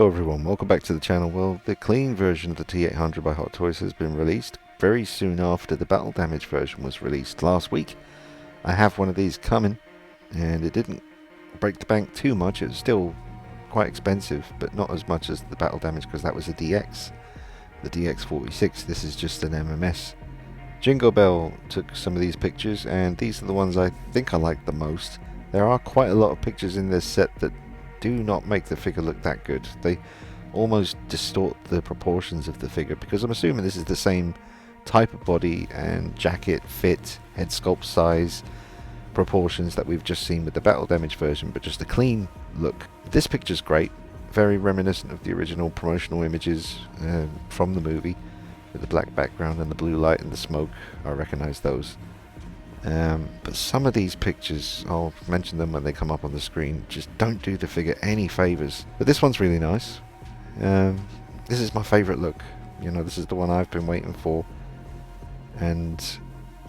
Hello everyone, welcome back to the channel. Well, the clean version of the T800 by Hot Toys has been released very soon after the battle damage version was released last week. I have one of these coming, and it didn't break the bank too much. It was still quite expensive, but not as much as the battle damage because that was a DX. The DX46, this is just an MMS. Jingle Bell took some of these pictures, and these are the ones I think I like the most. There are quite a lot of pictures in this set that do not make the figure look that good. They almost distort the proportions of the figure, because I'm assuming this is the same type of body and jacket, fit, head sculpt size, proportions that we've just seen with the battle damage version, but just a clean look. This picture's great, very reminiscent of the original promotional images from the movie, with the black background and the blue light and the smoke. I recognize those. But some of these pictures, I'll mention them when they come up on the screen, just don't do the figure any favors. But this one's really nice. This is my favorite look. You know, this is the one I've been waiting for. And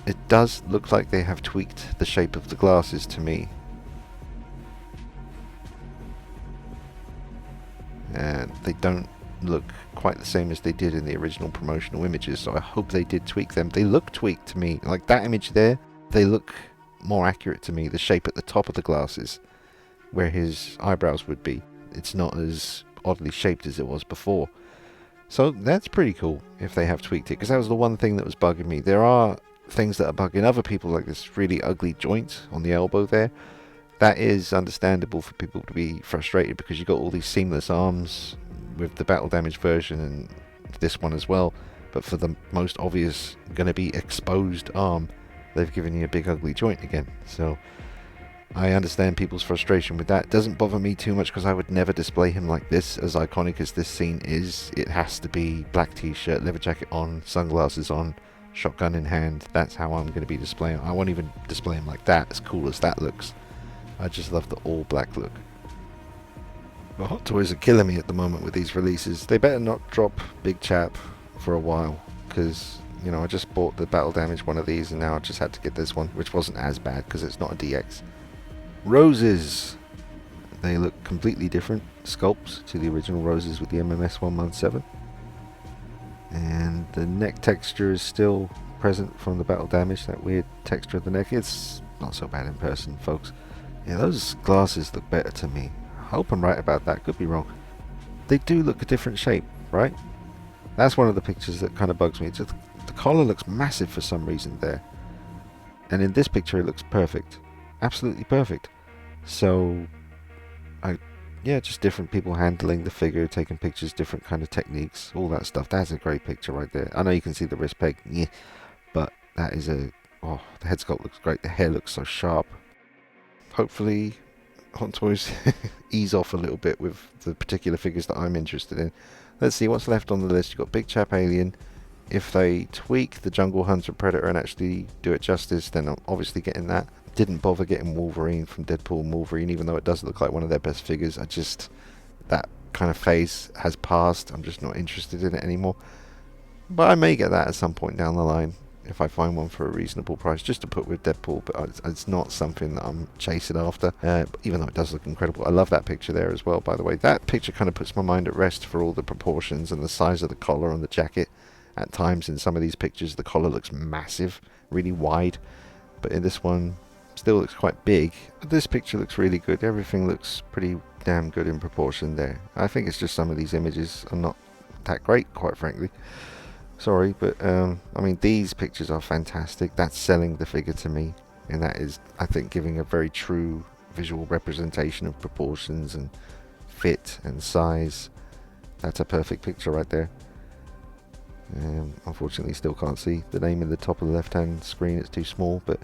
it does look like they have tweaked the shape of the glasses to me. And they don't look quite the same as they did in the original promotional images, so I hope they did tweak them. They look tweaked to me. Like that image there, they look more accurate to me. The shape at the top of the glasses, where his eyebrows would be, it's not as oddly shaped as it was before. So that's pretty cool if they have tweaked it, because that was the one thing that was bugging me. There are things that are bugging other people, like this really ugly joint on the elbow there. That is understandable for people to be frustrated, because you've got all these seamless arms with the battle damage version and this one as well. But for the most obvious, going to be exposed arm, they've given you a big ugly joint again. So I understand people's frustration with that. It doesn't bother me too much, because I would never display him like this. As iconic as this scene is, it has to be black t-shirt, leather jacket on, sunglasses on, shotgun in hand. That's how I'm going to be displaying. I won't even display him like that, as cool as that looks. I just love the all black look. The Hot Toys are killing me at the moment with these releases. They better not drop Big Chap for a while, because, you know, I just bought the battle damage one of these, and now I just had to get this one, which wasn't as bad because it's not a DX. Roses. They look completely different sculpts to the original Roses with the MMS 117. And the neck texture is still present from the battle damage, that weird texture of the neck. It's not so bad in person, folks. Yeah, those glasses look better to me. I hope I'm right about that, could be wrong. They do look a different shape, right? That's one of the pictures that kind of bugs me. It's just, the collar looks massive for some reason there. And in this picture it looks perfect. Absolutely perfect. So, yeah, just different people handling the figure, taking pictures, different kind of techniques, all that stuff. That's a great picture right there. I know you can see the wrist peg, yeah, but that is the head sculpt looks great. The hair looks so sharp. Hopefully Hot Toys ease off a little bit with the particular figures that I'm interested in. Let's see what's left on the list. You've got Big Chap Alien. If they tweak the Jungle Hunter Predator and actually do it justice, then I'm obviously getting that. Didn't bother getting Wolverine from Deadpool and Wolverine, even though it does look like one of their best figures. That kind of phase has passed. I'm just not interested in it anymore. But I may get that at some point down the line, if I find one for a reasonable price, just to put with Deadpool, but it's not something that I'm chasing after, even though it does look incredible. I love that picture there as well, by the way. That picture kind of puts my mind at rest for all the proportions and the size of the collar on the jacket. At times in some of these pictures the collar looks massive, really wide, but in this one still looks quite big. But this picture looks really good. Everything looks pretty damn good in proportion there. I think it's just some of these images are not that great, quite frankly. Sorry, but I mean, these pictures are fantastic. That's selling the figure to me, and that is, I think, giving a very true visual representation of proportions and fit and size. That's a perfect picture right there. Unfortunately, still can't see the name in the top of the left hand screen, it's too small, but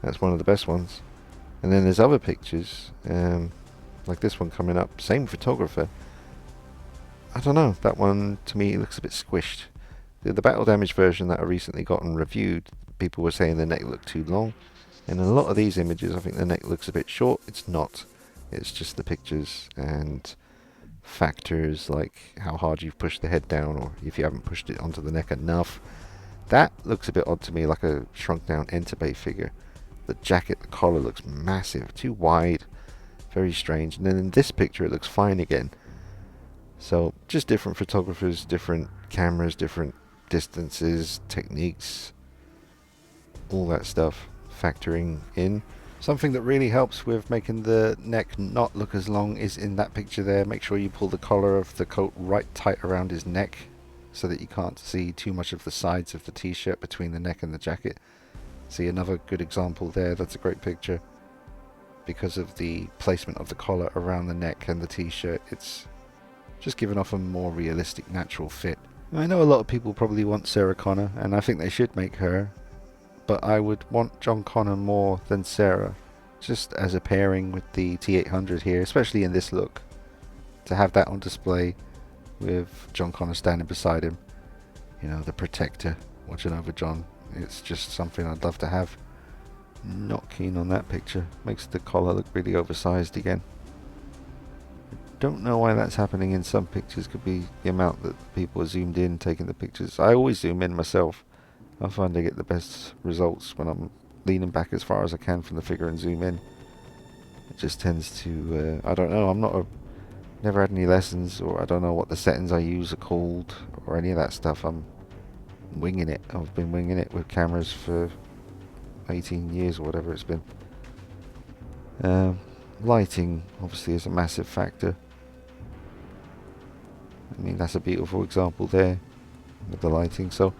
that's one of the best ones. And then there's other pictures, like this one coming up, same photographer. I don't know, that one to me looks a bit squished. The battle damage version that I recently got and reviewed, people were saying the neck looked too long, and in a lot of these images I think the neck looks a bit short. It's not, it's just the pictures and factors like how hard you've pushed the head down, or if you haven't pushed it onto the neck enough. That looks a bit odd to me, like a shrunk down Entebbe figure. The jacket, the collar looks massive, too wide, very strange. And then in this picture it looks fine again. So just different photographers, different cameras, different distances, techniques, all that stuff factoring in. Something that really helps with making the neck not look as long is in that picture there. Make sure you pull the collar of the coat right tight around his neck so that you can't see too much of the sides of the t-shirt between the neck and the jacket. See, another good example there. That's a great picture. Because of the placement of the collar around the neck and the t-shirt, it's just giving off a more realistic, natural fit. I know a lot of people probably want Sarah Connor, and I think they should make her, but I would want John Connor more than Sarah, just as a pairing with the T800 here, especially in this look. To have that on display with John Connor standing beside him, you know, the protector watching over John, it's just something I'd love to have. Not keen on that picture. Makes the collar look really oversized again. Don't know why that's happening in some pictures. Could be the amount that people are zoomed in taking the pictures. I always zoom in myself. I find I get the best results when I'm leaning back as far as I can from the figure and zoom in. It just tends to, I don't know, never had any lessons, or I don't know what the settings I use are called, or any of that stuff. I'm winging it. I've been winging it with cameras for 18 years or whatever it's been. Lighting obviously is a massive factor. I mean, that's a beautiful example there with the lighting. So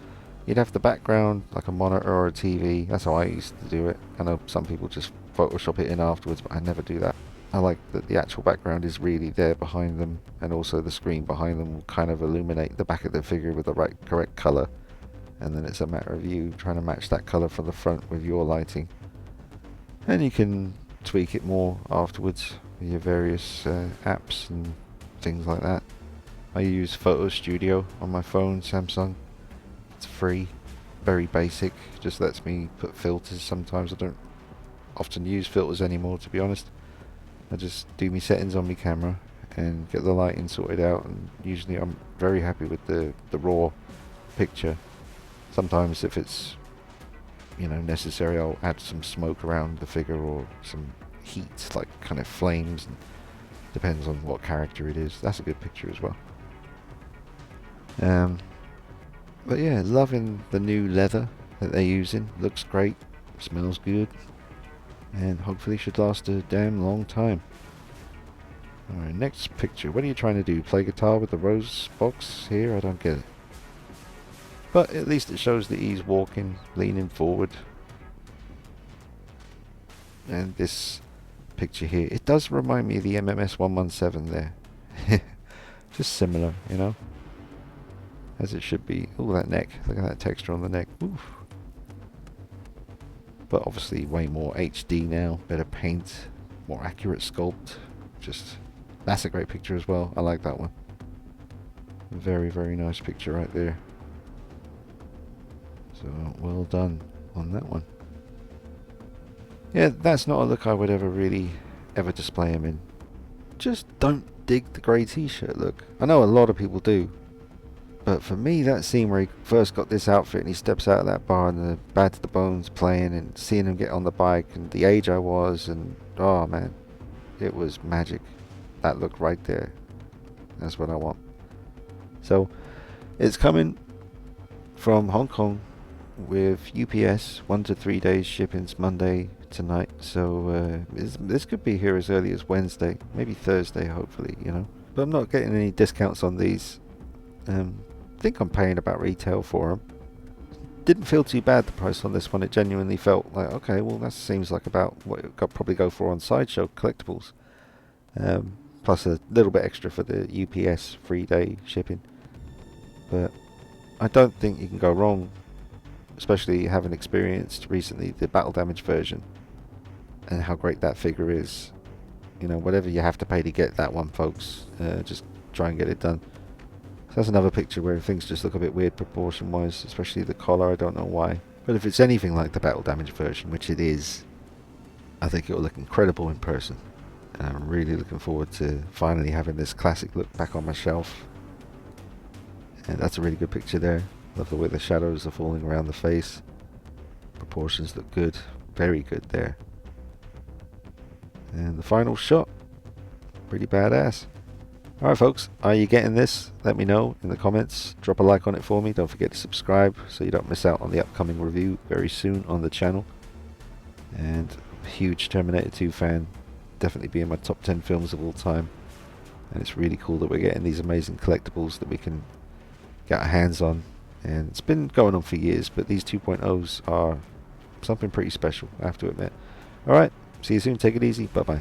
you'd have the background like a monitor or a TV. That's how I used to do it. I know some people just Photoshop it in afterwards, but I never do that. I like that the actual background is really there behind them, and also the screen behind them will kind of illuminate the back of the figure with the correct color, and then it's a matter of you trying to match that color from the front with your lighting. And you can tweak it more afterwards with your various apps and things like that. I use Photo Studio on my phone, Samsung. It's free, very basic, just lets me put filters. Sometimes I don't often use filters anymore, to be honest. I just do my settings on my camera and get the lighting sorted out, and usually I'm very happy with the raw picture. Sometimes if it's, you know, necessary, I'll add some smoke around the figure or some heat, like kind of flames, and depends on what character it is. That's a good picture as well. But yeah, loving the new leather that they're using. Looks great, smells good, and hopefully should last a damn long time. Alright, next picture. What are you trying to do? Play guitar with the rose box here? I don't get it. But at least it shows that he's walking, leaning forward. And this picture here, it does remind me of the MMS 117 there. Just similar, you know, as it should be. Oh, that neck. Look at that texture on the neck. Oof. But obviously way more HD now. Better paint, more accurate sculpt. Just, that's a great picture as well. I like that one. Very, very nice picture right there. So well done on that one. Yeah, that's not a look I would ever display him in. Just don't dig the grey t-shirt look. I know a lot of people do, but for me, that scene where he first got this outfit and he steps out of that bar and the Bad to the Bones playing, and seeing him get on the bike and the age I was, and oh man, it was magic. That look right there. That's what I want. So it's coming from Hong Kong with UPS, 1 to 3 days shippings, Monday tonight. So this could be here as early as Wednesday, maybe Thursday, hopefully, you know. But I'm not getting any discounts on these. I think I'm paying about retail for them. Didn't feel too bad, the price on this one. It genuinely felt like, okay, well, that seems like about what it could probably go for on Sideshow Collectibles. Plus a little bit extra for the UPS 3-day shipping. But I don't think you can go wrong, especially having experienced recently the battle damage version and how great that figure is. You know, whatever you have to pay to get that one, folks, just try and get it done. So that's another picture where things just look a bit weird proportion wise, especially the collar. I don't know why, but if it's anything like the battle damage version, which it is, I think it will look incredible in person. And I'm really looking forward to finally having this classic look back on my shelf. And that's a really good picture there. Love the way the shadows are falling around the face. Proportions look good, very good there. And the final shot, pretty badass. Alright folks, are you getting this? Let me know in the comments. Drop a like on it for me. Don't forget to subscribe so you don't miss out on the upcoming review very soon on the channel. And huge Terminator 2 fan. Definitely be in my top 10 films of all time. And it's really cool that we're getting these amazing collectibles that we can get our hands on. And it's been going on for years, but these 2.0s are something pretty special, I have to admit. Alright, see you soon. Take it easy. Bye bye.